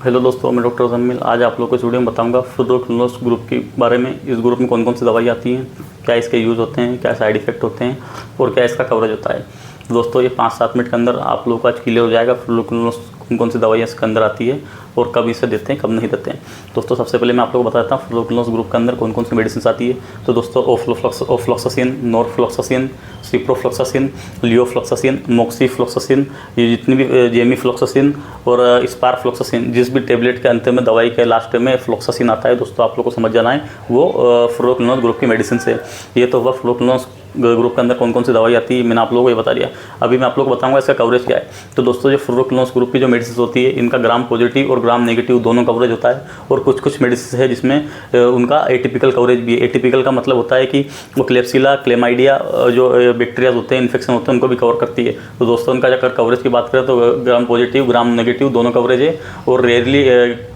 Hello दोस्तों, मैं doctor Jameel. आज आप लोगों को इस वीडियो में बताऊंगा फ्लोरोक्विनोलोस ग्रुप के बारे में। इस ग्रुप में कौन कौन सी दवाई आती हैं, क्या इसके यूज़ होते हैं, क्या साइड इफ़ेक्ट होते हैं और क्या इसका कवरेज होता है। दोस्तों ये 5-7 मिनट के अंदर आप लोगों को आज क्लियर हो जाएगा फ्लोरोक्विनोलोस कौन कौन सी दवाइयाँ इसके अंदर आती है और कब इसे देते हैं, कब नहीं देते हैं। दोस्तों सबसे पहले मैं आप लोगों को बता देता हूँ फ्लोरोक्विनोलोस ग्रुप के अंदर कौन कौन सी मेडिसिन आती है। तो दोस्तों ओफ्लोक्सासिन, नॉरफ्लोक्सासिन, सिप्रोफ्लोक्सासिन, लियोफ्लोक्सासिन, मोक्सीफ्लोक्सासिन, ये जितनी भी जेमीफ्लोक्सासिन और स्पारफ्लोक्सासिन, जिस भी टेबलेट के अंत में दवाई के लास्ट में फ्लोक्सासिन आता है, दोस्तों आप लोग को समझ जाना है वो फ्लोरोक्विनोलोस ग्रुप की मेडिसिन से। ये तो हुआ फ्लोरोक्विनोलोस ग्रुप के अंदर कौन कौन सी दवाई आती है, मैंने आप लोगों को ये बता दिया। अभी मैं आप लोगों को बताऊंगा इसका कवरेज क्या है। तो दोस्तों जो फ्लोरोक्विनोलोस ग्रुप की जो मेडिसिन होती है, इनका ग्राम पॉजिटिव और ग्राम नेगेटिव दोनों कवरेज होता है। और कुछ कुछ मेडिसिन है जिसमें उनका एटिपिकल कवरेज भी है। एटिपिकल का मतलब होता है कि वो क्लेप्सिला, क्लेमाइडिया जो बैक्टीरिया होते हैं, इन्फेक्शन होते हैं, उनको भी कवर करती है। तो दोस्तों उनका अगर कवरेज की बात करें तो ग्राम पॉजिटिव, ग्राम नेगेटिव दोनों कवरेज है। और रेयरली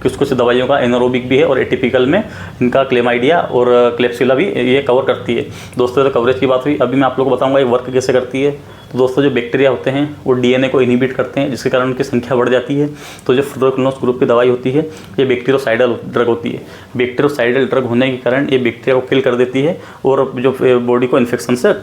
कुछ कुछ दवाइयों का एनारोबिक भी है और एटिपिकल में इनका क्लेमाइडिया और क्लेप्सिला भी ये कवर करती है। दोस्तों तो कवरेज की बात हुई। अभी मैं आप लोग को बताऊंगा ये वर्क कैसे करती है। तो दोस्तों जो बैक्टीरिया होते हैं वो डीएनए को इनहिबिट करते हैं, जिसके कारण उनकी संख्या बढ़ जाती है। तो जो फ्लोरोक्विनोलोस ग्रुप की दवाई होती है ये बैक्टीरियोसाइडल ड्रग होती है। बैक्टीरियोसाइडल ड्रग होने के कारण ये बैक्टीरिया को किल कर देती है और जो बॉडी को इन्फेक्शन से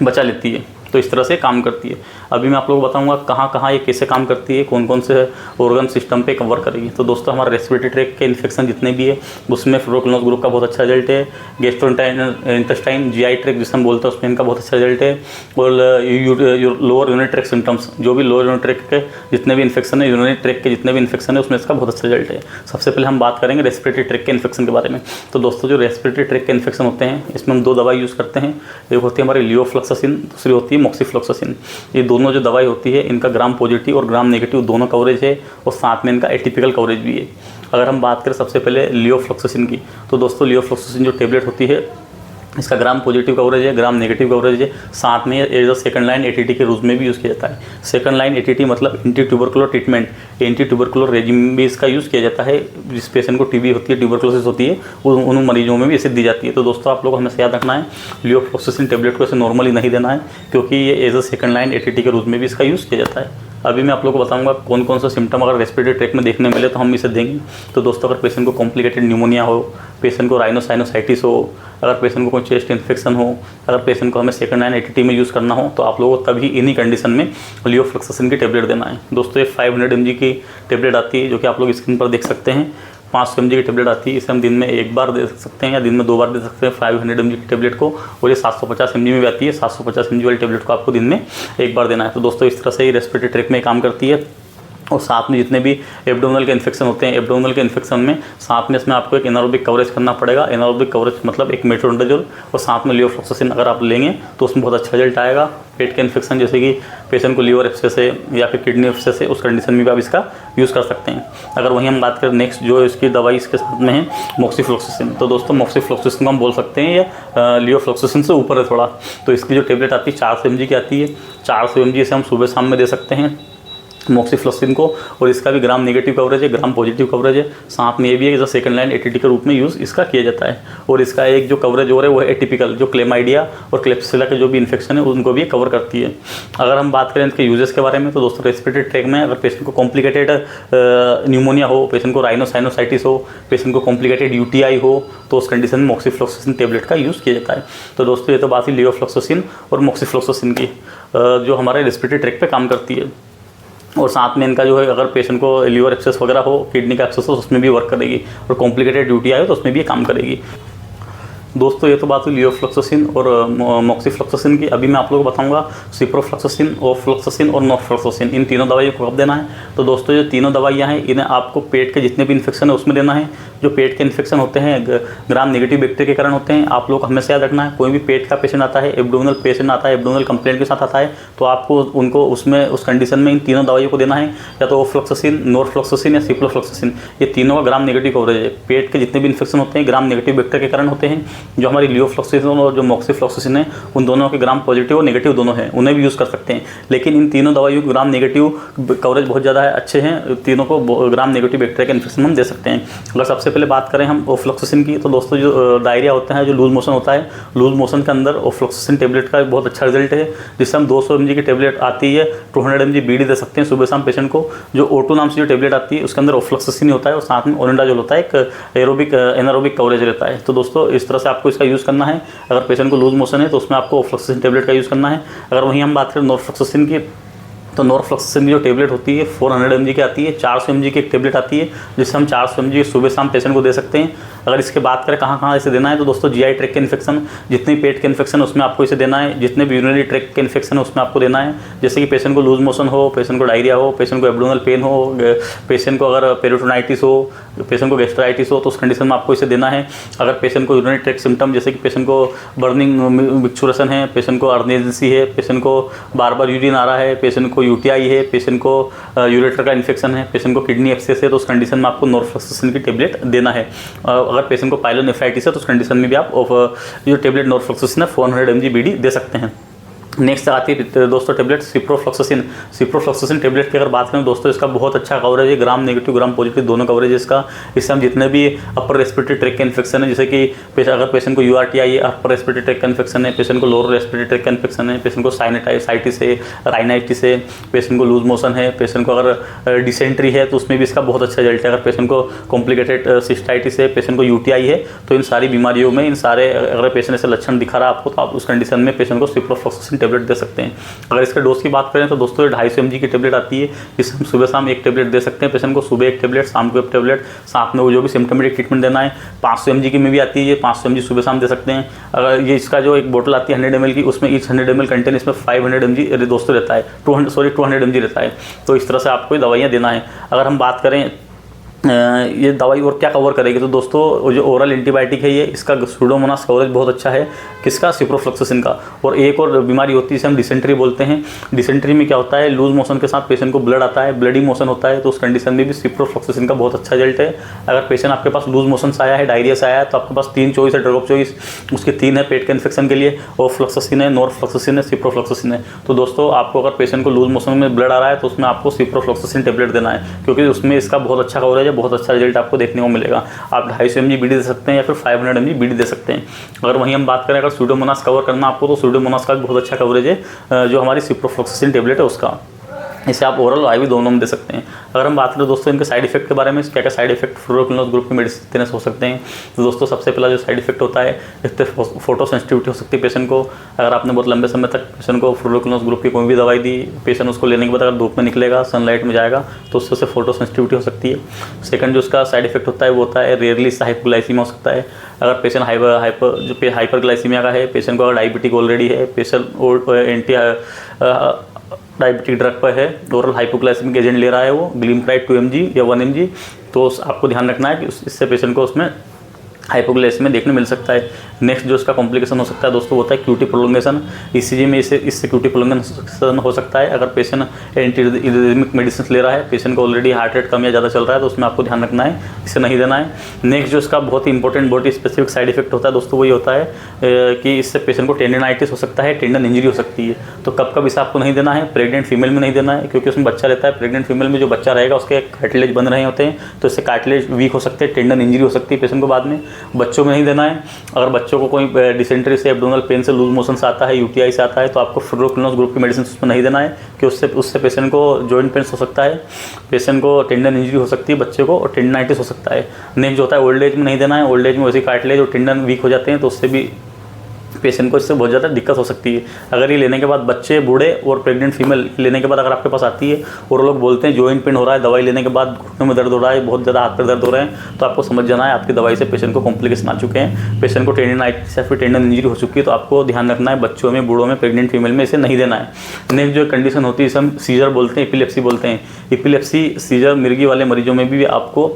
बचा लेती है। तो इस तरह से काम करती है। अभी मैं आप लोगों को बताऊंगा कहाँ कहाँ ये कैसे काम करती है, कौन कौन से ऑर्गन सिस्टम पे कवर करेगी। तो दोस्तों हमारे रेस्पिरेटरी ट्रैक्ट के इन्फेक्शन जितने भी है उसमें फ्लोरोक्विनोलोस ग्रुप का बहुत अच्छा रिजल्ट है। गैस्ट्रोइंटेस्टाइन, जीआई ट्रैक्ट जिसे हम बोलते हैं, उसमें इनका बहुत अच्छा रिजल्ट है। और लोअर यूरिनरी ट्रैक्ट सिम्टम्स, जो भी लोअर यूरिनरी ट्रैक्ट के जितने भी इन्फेक्शन है, यूरिनरी ट्रैक्ट के जितने भी इन्फेक्शन है, उसमें इसका बहुत अच्छा रिजल्ट है। सबसे पहले हम बात करेंगे रेस्पिरेटरी ट्रैक्ट के इन्फेक्शन के बारे में। तो दोस्तों जो रेस्पिरेटरी ट्रैक्ट के इन्फेक्शन होते हैं इसमें हम 2 दवाई यूज़ करते हैं। एक होती है हमारी लियोफ्लोक्सासिन, दूसरी होती है मोक्सीफ्लोक्सासिन। ये दोनों जो दवाई होती है इनका ग्राम पॉजिटिव और ग्राम नेगेटिव दोनों कवरेज है और साथ में इनका एटिपिकल कवरेज भी है। अगर हम बात करें सबसे पहले लियोफ्लोक्सासिन की, तो दोस्तों लियोफ्लोक्सासिन जो टेबलेट होती है इसका ग्राम पॉजिटिव कवरेज है, ग्राम नेगेटिव कवरेज है। साथ में as a second line ATT के रूप में भी यूज़ किया जाता है। सेकंड लाइन एटीटी मतलब anti tubercular treatment, anti tubercular regimen में इसका यूज़ किया जाता है। जिस पेशेंट को टीबी होती है, ट्यूबरकुलोसिस होती है, उन मरीजों में भी इसे दी जाती है। तो दोस्तों आप लोग को हमेशा याद रखना है लियोफ्लोक्सासिन टेबलेट को इसे नॉर्मली नहीं देना है, क्योंकि ये as a second line ATT के रूप में भी इसका यूज़ किया जाता है। अभी मैं आप लोगों को बताऊंगा कौन कौन सा सिम्टम अगर रेस्पिरेटरी ट्रैक्ट में देखने मिले तो हम इसे देंगे। तो दोस्तों अगर पेशेंट को कॉम्प्लिकेटेड न्यूमोनिया हो, पेशेंट को राइनोसाइनोसाइटिस हो, अगर पेशेंट को कोई चेस्ट इन्फेक्शन हो, अगर पेशेंट को हमें सेकंड लाइन एटीटी में यूज़ करना हो, तो आप लोगों को तभी इन्हीं कंडीशन में लियोफ्लोक्सासिन की टेबलेट देना है। दोस्तों ये 500 mg की टेबलेट आती है, जो कि आप लोग स्क्रीन पर देख सकते हैं। 500 mg की टेबलेट आती है, इसे हम दिन में 1 बार दे सकते हैं या दिन में 2 बार दे सकते हैं 500 mg की टेबलेट को। और ये 750 mg में भी आती है। 750 mg वाली टेबलेट को आपको दिन में 1 बार देना है। तो दोस्तों इस तरह से ये रेस्पिरेटरी ट्रैक्ट में काम करती है। और साथ में जितने भी एब्डोमिनल के इन्फेक्शन होते हैं, एब्डोमिनल के इन्फेक्शन में साथ में इसमें आपको एक एनारोबिक कवरेज करना पड़ेगा। एनारोबिक कवरेज मतलब एक मेट्रोनिडाजोल और साथ में लियोफ्लोक्सासिन अगर आप लेंगे तो उसमें बहुत अच्छा रिजल्ट आएगा। पेट के इन्फेक्शन जैसे कि पेशेंट को लीवर एब्सेस है या फिर किडनी एब्सेस है, उस कंडीशन में भी आप इसका यूज़ कर सकते हैं। अगर वहीं हम बात करें नेक्स्ट जो इसकी दवाई इसके साथ में है मोक्सीफ्लोक्सासिन, तो दोस्तों मोक्सीफ्लोक्सासिन को हम बोल सकते हैं ये लियोफ्लोक्सासिन से ऊपर है थोड़ा। तो इसकी जो टेबलेट आती है 400 mg की आती है। 400 mg से हम सुबह शाम में दे सकते हैं मोक्सीफ्लोक्सासिन को। और इसका भी ग्राम नेगेटिव कवरेज है, ग्राम पॉजिटिव कवरेज है। साथ में ये भी है कि सेकंड लाइन एटीटी के रूप में यूज़ इसका किया जाता है। और इसका एक जो कवरेज और है वो है एटिपिकल, जो क्लेमाइडिया और क्लेप्सिला के जो भी इन्फेक्शन है उनको भी कवर करती है। अगर हम बात करें इसके यूजेस के बारे में, तो दोस्तों रेस्पिरेटरी ट्रैक्ट में अगर पेशेंट को कॉम्प्लिकेटेड न्यूमोनिया हो, पेशेंट को राइनोसाइनोसाइटिस हो, पेशेंट को कॉम्प्लिकेटेड यूटीआई हो, तो उस कंडीशन में मोक्सीफ्लोक्सासिन टेबलेट का यूज़ किया जाता है। तो दोस्तों ये तो बात ही लियोफ्लोक्सासिन और मोक्सीफ्लोक्सासिन की जो हमारे रेस्पिरेटरी ट्रैक्ट पे काम करती है। और साथ में इनका जो है अगर पेशेंट को लीवर एक्सेस वगैरह हो, किडनी का एक्सेस हो, उसमें भी वर्क करेगी। और कॉम्प्लिकेटेड ड्यूटी आए तो उसमें भी काम करेगी। दोस्तों ये तो बात हुई लियोफ्लोक्सासिन और मोक्सीफ्लोक्सासिन की। अभी मैं आप लोगों को बताऊंगा सिप्रोफ्लोक्सासिन, ओफ्लोक्सासिन और नॉरफ्लोक्सासिन, इन तीनों दवाइयों को कब देना है। तो दोस्तों जो तीनों दवाइयाँ हैं इन्हें आपको पेट के जितने भी इन्फेक्शन है उसमें देना है। जो पेट के इन्फेक्शन होते हैं ग्राम नेगेटिव बैक्टीरिया के कारण होते हैं। आप लोग हमेशा याद रखना है कोई भी पेट का पेशेंट आता है, एब्डोमिनल पेशेंट आता है, एब्डोमिनल कंप्लेंट के साथ आता है, तो आपको उनको उसमें उस कंडीशन में इन तीनों दवाइयों को देना है, या तो ओफ्लोक्सासिन, नॉरफ्लोक्सासिन या सिप्रोफ्लोक्सासिन। ये तीनों का ग्राम नेगेटिव कवरेज है। पेट के जितने भी इन्फेक्शन होते हैं ग्राम नेगेटिव बैक्टीरिया के कारण होते हैं। जो हमारी लियोफ्लोक्सासिन और जो मोक्सीफ्लोक्सासिन है उन दोनों के ग्राम पॉजिटिव और नेगेटिव दोनों हैं, उन्हें भी यूज़ कर सकते हैं। लेकिन इन तीनों दवाइयों के ग्राम नेगेटिव कवरेज बहुत ज़्यादा है अच्छे हैं, तीनों को ग्राम नेगेटिव बैक्टीरिया के इन्फेक्शन हम दे सकते हैं। अगर सबसे पहले बात करें हम ओफ्लॉक्सासिन की, तो दोस्तों जो डायरिया होता है, जो लूज मोशन होता है, लूज मोशन के अंदर ओफ्लॉक्सासिन टेबलेट का बहुत अच्छा रिजल्ट है, जिससे हम 200 mg की टेबलेट आती है 200 mg बीडी दे सकते हैं सुबह शाम पेशेंट को। जो O2 नाम से जो टेबलेट आती है उसके अंदर ओफ्लॉक्सासिन होता है और साथ में ओनिडाजोल होता है, एक एनारोबिक कवरेज रहता है। तो दोस्तों इस तरह से आपको इसका यूज़ करना है। अगर पेशेंट को लूज मोशन है तो उसमें आपको ओफ्लॉक्सासिन टेबलेट का यूज़ करना है। अगर वहीं हम बात करें नॉरफ्लॉक्सासिन की, तो नॉरफ्लॉक्सासिन की जो टेबलेट होती है 400 mg की आती है, 400 mg की एक टेबलेट आती है, जिससे हम 400 mg सुबह शाम पेशेंट को दे सकते हैं। अगर इसके बात करें कहाँ कहाँ इसे देना है, तो दोस्तों GI ट्रैक्ट के इन्फेक्शन, जितने पेट के इन्फेक्शन उसमें आपको इसे देना है, जितने भी यूरिनरी ट्रैक्ट के इन्फेक्शन है उसमें आपको देना है। जैसे कि पेशेंट को लूज मोशन हो, पेशेंट को डायरिया हो, पेशेंट को एब्डोमिनल पेन हो, पेशेंट को अगर पेरिटोनाइटिस हो, पेशेंट को गैस्ट्राइटिस हो, तो उस कंडीशन में आपको इसे देना है। अगर पेशेंट को यूरिनरी ट्रैक्ट सिम्टम, जैसे कि पेशेंट को बर्निंग मिक्सचुरेशन है, पेशेंट को अर्नेजेंसी है, पेशेंट को बार बार यूरिन आ रहा है, पेशेंट को UTI है, पेशेंट को यूरेटर का इन्फेक्शन है, पेशेंट को किडनी एक्सेस है, तो उस कंडीशन में आपको नॉरफ्लॉक्सासिन की टेबलेट देना है। अगर पेशेंट को पाइलोनेफ्राइटिस है तो उस कंडीशन में भी आप जो टेबलेट नॉरफ्लॉक्सासिन है 400 mg बीडी दे सकते हैं। नेक्स्ट आती है दोस्तों टेबलेट सिप्रोफ्लॉक्सासिन। सिप्रोफ्लॉक्सासिन टेबलेट की अगर बात करें दोस्तों, इसका बहुत अच्छा कवरेज है, ग्राम नेगेटिव ग्राम पॉजिटिव दोनों कवरेज है इसका। इससे हम जितने भी अपर रेस्पिरेटरी ट्रैक्ट के इन्फेक्शन है, जैसे कि अगर पेशेंट को URTI है, अपर रेस्पिरेटरी ट्रैक्ट का इन्फेक्शन है, पेशेंट को लोअर रेस्पिरेटरी ट्रैक्ट का इन्फेक्शन है, पेशेंट को साइनसाइटिस है, राइनाइटिस है, पेशेंट को लूज मोशन है, पेशेंट को अगर डिसेंट्री है तो उसमें भी इसका बहुत अच्छा रिजल्ट है। अगर पेशेंट को कॉम्प्लिकेटेड सिस्टाइटिस है, पेशेंट को UTI है, तो इन सारी बीमारियों में, इन सारे अगर पेशेंट ऐसे लक्षण दिखा रहा है आपको, तो आप उस कंडीशन में पेशेंट को सिप्रोफ्लॉक्सासिन टेबलेट दे सकते हैं। अगर इसके डोज की बात करें तो दोस्तों 250 mg की टेबलेट आती है, जिससे हम सुबह शाम एक टेबलेट दे सकते हैं पेशेंट को, सुबह एक टेबलेट, शाम को एक टेबलेट, साथ में वो जो भी सिम्टमेटिक ट्रीटमेंट देना है। 500 mg की में भी आती है, ये 500 mg सुबह शाम दे सकते हैं। अगर ये इसका जो एक बोतल आती है 100 ml की, उसमें ईच 100 ml कंटेन इसमें 500 mg दोस्तों रहता है, 200 mg रहता है। तो इस तरह से आपको दवाइयाँ देना है। अगर हम बात करें ये दवाई और क्या कवर करेगी, तो दोस्तों जो ओरल एंटीबायोटिक है ये, इसका सूडोमोनास कवरेज बहुत अच्छा है, किसका, सिप्रोफ्लॉक्सासिन का। और एक और बीमारी होती है जिसे हम डिसेंट्री बोलते हैं। डिसेंट्री में क्या होता है, लूज मोशन के साथ पेशेंट को ब्लड आता है, ब्लडी मोशन होता है, तो उस कंडीशन में भी सिप्रोफ्लॉक्सासिन का बहुत अच्छा रिजल्ट है। अगर पेशेंट आपके पास लूज मोशन से आया है, डायरिया से आया है, तो आपके पास 3 चॉइस है, ड्रग ऑफ चॉइस उसके 3 है पेट के इन्फेक्शन के लिए, ओफ्लॉक्सासिन है, नॉरफ्लॉक्सासिन है, सिप्रोफ्लॉक्सासिन है। तो दोस्तों आपको अगर पेशेंट को लूज मोशन में ब्लड आ रहा है तो उसमें आपको सिप्रोफ्लॉक्सासिन टेबलेट देना है, क्योंकि उसमें इसका बहुत अच्छा कवरेज है, बहुत अच्छा रिजल्ट आपको देखने को मिलेगा। आप 250 mg बीडी दे सकते हैं या फिर 500 mg बीडी दे सकते हैं। अगर वहीं हम बात करें अगर सूडोमोनास कवर करना आपको, तो सूडोमोनास का बहुत अच्छा कवरेज है जो हमारी सिप्रोफ्लॉक्सासिन टेबलेट है उसका। इसे आप ओरल और आईवी दोनों में दे सकते हैं। अगर हम बात करें दोस्तों इनके साइड इफेक्ट के बारे में, क्या क्या साइड इफेक्ट फ्लोरोक्विनोस ग्रुप की मेडिसिन देने से हो सकते हैं, तो दोस्तों सबसे पहला जो साइड इफेक्ट होता है, इससे फोटो सेंसिटिविटी हो सकती है पेशेंट को। अगर आपने बहुत लंबे समय तक पेशेंट को फ्लोरोक्विनोस ग्रुप की कोई भी दवाई दी, पेशेंट उसको लेने के बाद अगर धूप में निकलेगा, सनलाइट में जाएगा, तो उससे उसे फोटो सेंसिटिविटी हो सकती है। सेकंड जो उसका साइड इफेक्ट होता है वो होता है रेयरली इससे हाइपोग्लाइसीमिया हो सकता है। अगर पेशेंट हाइपरग्लाइसीमिया का है, पेशेंट को अगर डायबिटिक ऑलरेडी है, पेशेंट एंटी डायबिटिक ड्रग पर है, ओरल हाइपोग्लाइसेमिक एजेंट ले रहा है, वो ग्लिमप्राइड 2 mg या 1 mg, तो आपको ध्यान रखना है कि इससे पेशेंट को उसमें हाइपोग्लाइसेमिया देखने मिल सकता है। नेक्स्ट जो इसका कॉम्प्लिकेशन हो सकता है दोस्तों, होता है क्यूटी प्रोलोंगेशन। ECG में इससे क्यूटी प्रोलोंगेशन हो सकता है। अगर पेशेंट एंटीरिदमिक मेडिसिन ले रहा है, पेशेंट को ऑलरेडी हार्ट रेट कम या ज़्यादा चल रहा है, तो उसमें आपको ध्यान रखना है, इसे नहीं देना है। नेक्स्ट जो इसका बहुत ही important body specific side effect होता है दोस्तों, वही होता है कि इससे पेशेंट को टेंडनाइटिस हो सकता है, टेंडन इंजरी हो सकती है। तो कब कब इसे आपको नहीं देना है, प्रेग्नेंट फीमेल में नहीं देना है, क्योंकि उसमें बच्चा रहता है। प्रेग्नेंट फीमेल में जो बच्चा रहेगा उसके कार्टिलेज बन रहे होते हैं, तो इससे कार्टिलेज वीक हो सकते हैं, टेंडन इंजरी हो सकती है पेशेंट को बाद में। बच्चों में नहीं देना है। अगर बच्चों को कोई डिसेंट्री से, एब्डोमिनल पेन से, लूज मोशन से आता है, UTI से आता है, तो आपको फ्लोरोक्विनोस ग्रुप की मेडिसिन उसमें नहीं देना है, कि उससे पेशेंट को जॉइंट पेन हो सकता है, पेशेंट को टेंडन इंजरी हो सकती है बच्चे को, और टेंडनाइटिस हो सकता है। नेक्स्ट जो होता है ओल्ड एज में नहीं देना है। ओल्ड एज में वैसे कार्टिलेज और टेंडन वीक हो जाते हैं, तो उससे भी पेशेंट को इससे बहुत ज़्यादा दिक्कत हो सकती है। अगर ये लेने के बाद बच्चे, बूढ़े और प्रेग्नेंट फीमेल लेने के बाद अगर आपके पास आती है और लोग बोलते हैं जॉइंट पेन हो रहा है, दवाई लेने के बाद घुटनों में दर्द हो रहा है, बहुत ज़्यादा हाथ पर दर्द हो रहे हैं, तो आपको समझ जाना है आपकी दवाई से पेशेंट को कॉम्प्लिकेशन आ चुके हैं, पेशेंट को टेंडनाइटिस या फिर टेंडन इंजरी हो चुकी है। तो आपको ध्यान रखना है, बच्चों में, बूढ़ों में, प्रेग्नेंट फीमेल में इसे नहीं देना है। नेक्स्ट जो कंडीशन होती है इसे हम सीजर बोलते हैं, एपिलेप्सी बोलते हैं। एपिलेप्सी, सीजर, मिर्गी वाले मरीजों में भी आपको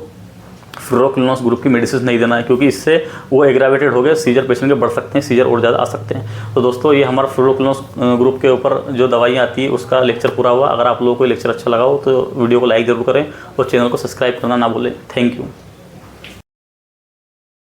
फ्लोरोक्विनोस ग्रुप की मेडिसिन नहीं देना है, क्योंकि इससे वो एग्रावेटेड हो गए, सीजर पेशेंट के बढ़ सकते हैं, सीजर और ज़्यादा आ सकते हैं। तो दोस्तों ये हमारा फ्लोरोक्विनोस ग्रुप के ऊपर जो दवाइयाँ आती है उसका लेक्चर पूरा हुआ। अगर आप लोगों को लेक्चर अच्छा लगा हो तो वीडियो को लाइक जरूर करें और चैनल को सब्सक्राइब करना ना भूलें। Thank you.